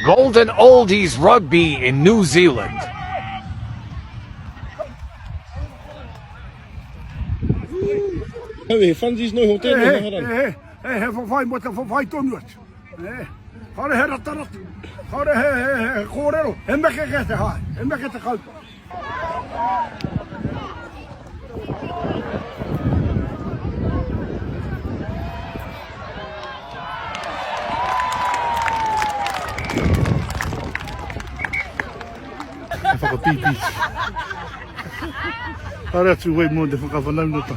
Golden Oldies Rugby in New Zealand. Hey, funsies no hotel no haran. He whawhai mo te whawhai tonu atu. Hare he rataratu. Hare he kōrero. He meke ke te hai. He meke te kaupa. Whakapipi. Hare atu wei mo te whakawhanau no ta.